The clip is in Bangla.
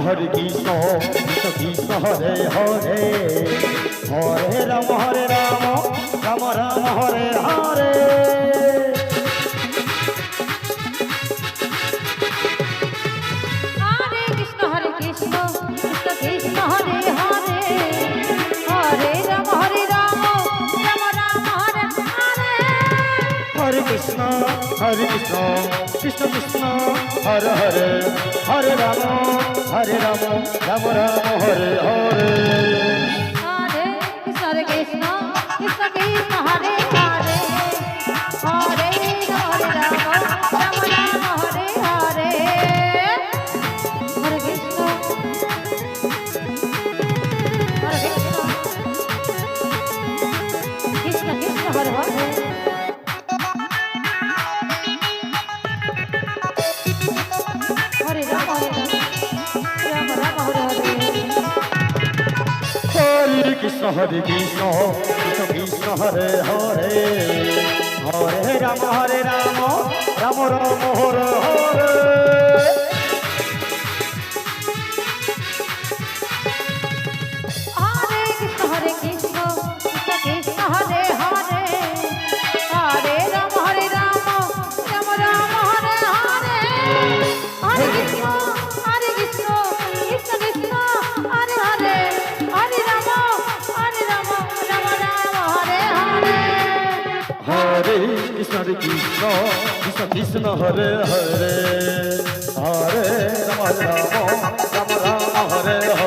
হরে কৃষ্ণ কৃষ্ণ কৃষ্ণ হরে হরে হরে রাম রাম রাম হরে হরে হরে কৃষ্ণ কৃষ্ণ কৃষ্ণ হরে হরে হরে রাম রাম রাম হরে হরে হরে কৃষ্ণ কৃষ্ণ কৃষ্ণ হরে হরে হরে রাম রাম রাম হরে হরে হরে কৃষ্ণ কৃষ্ণ কৃষ্ণ হরে হরে হরে রাম রাম রাম হরে হরে হরে কৃষ্ণ কৃষ্ণ কৃষ্ণ হরে হরে হরে রাম রাম রাম হরে হরে হরে কৃষ্ণ কৃষ্ণ কৃষ্ণ হরে হরে হরে রাম রাম রাম হরে হরে হরে কৃষ্ণ কৃষ্ণ কৃষ্ণ হরে হরে হরে রাম রাম রাম হরে হরে হরে কৃষ্ণ কৃষ্ণ কৃষ্ণ হরে হরে হরে রাম রাম রাম হরে হরে হরে কৃষ্ণ কৃষ্ণ কৃষ্ণ হরে হরে হরে রাম রাম রাম হরে হরে